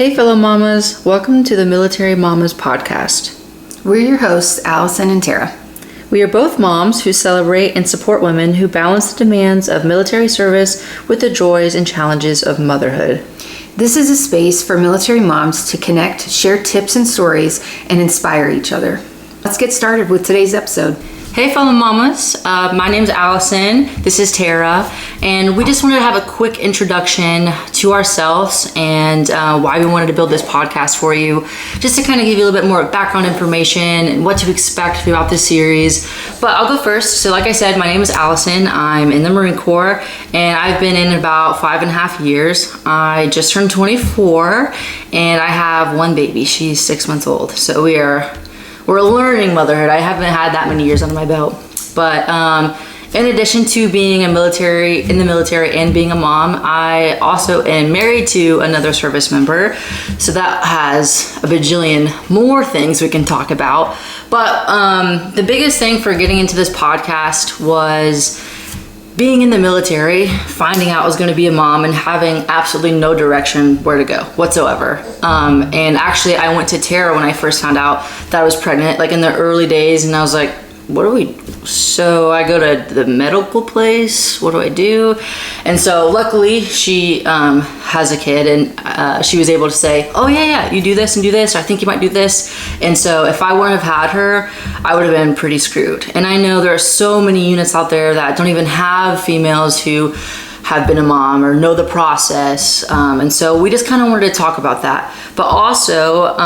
Hey fellow mamas, welcome to the Military Mamas podcast. We're your hosts, Allison and Tara. We are both moms who celebrate and support women who balance the demands of military service with the joys and challenges of motherhood. This is a space for military moms to connect, share tips and stories, and inspire each other. Let's get started with today's episode. Hey fellow mamas, my name's Allison, this is Tara, and we just wanted to have a quick introduction to ourselves and why we wanted to build this podcast for you, just to kind of give you a little bit more background information and what to expect throughout this series. But I'll go first. So like I said, my name is Allison, I'm in the Marine Corps, and I've been in about 5.5 years. I just turned 24, and I have one baby, she's 6 months old, so we're learning motherhood. I haven't had that many years under my belt. But in addition to being in the military and being a mom, I also am married to another service member. So that has a bajillion more things we can talk about. But the biggest thing for getting into this podcast was being in the military, finding out I was going to be a mom and having absolutely no direction where to go whatsoever. And actually I went to Tara when I first found out that I was pregnant, like in the early days, and I was like, so I go to the medical place, what do I do? And so luckily she has a kid, and she was able to say, oh yeah, you do this and do this, or I think you might do this. And so if I wouldn't have had her, I would have been pretty screwed. And I know there are so many units out there that don't even have females who have been a mom or know the process. And so we just kind of wanted to talk about that. But also,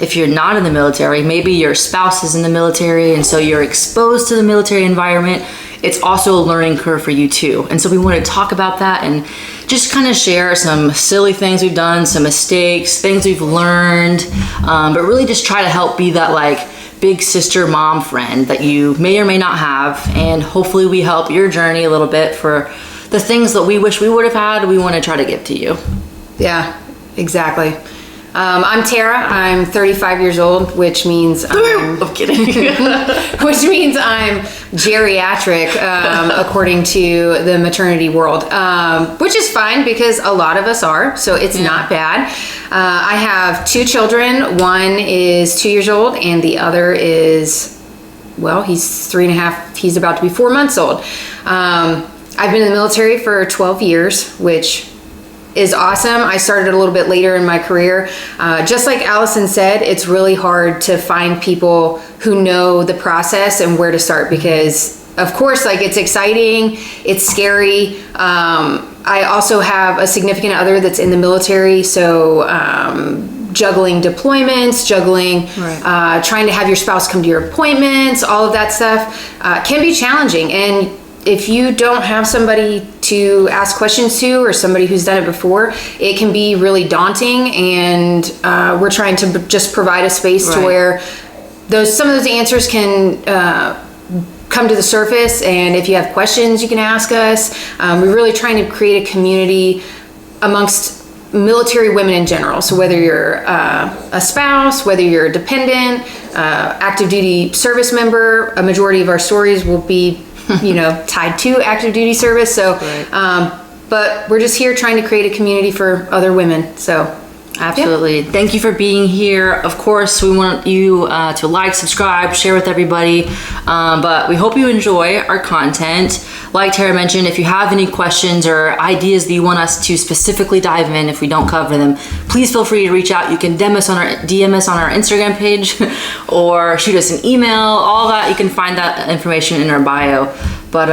if you're not in the military, maybe your spouse is in the military, and so you're exposed to the military environment, it's also a learning curve for you too. And so we want to talk about that and just kind of share some silly things we've done, some mistakes, things we've learned, but really just try to help be that like big sister mom friend that you may or may not have. And hopefully we help your journey a little bit for the things that we wish we would have had, we want to try to give to you. Yeah, exactly. I'm Tara. I'm 35 years old, which means I'm kidding. which means I'm geriatric, according to the maternity world, which is fine because a lot of us are, so it's not bad. I have 2 children. One is 2 years old, and the other is, well, he's 3.5. He's about to be 4 months old. I've been in the military for 12 years, which is awesome. I started a little bit later in my career. Just like Allison said, it's really hard to find people who know the process and where to start because, of course, like it's exciting, it's scary. I also have a significant other that's in the military, so juggling deployments, trying to have your spouse come to your appointments, all of that stuff can be challenging. And if you don't have somebody to ask questions to or somebody who's done it before, it can be really daunting, and we're trying to just provide a space to where some of those answers can come to the surface, and if you have questions you can ask us. We're really trying to create a community amongst military women in general. So whether you're a spouse, whether you're a dependent, active duty service member, a majority of our stories will be tied to active duty service. So, but we're just here trying to create a community for other women. So, absolutely. Yeah. Thank you for being here. Of course, we want you to like, subscribe, share with everybody. But we hope you enjoy our content. Like Tara mentioned, if you have any questions or ideas that you want us to specifically dive in if we don't cover them, please feel free to reach out. You can DM us on our Instagram page or shoot us an email, all that. You can find that information in our bio. But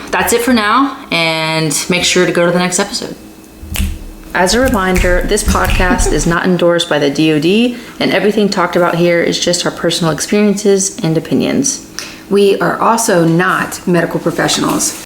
that's it for now, and make sure to go to the next episode. As a reminder, this podcast is not endorsed by the DoD, and everything talked about here is just our personal experiences and opinions. We are also not medical professionals.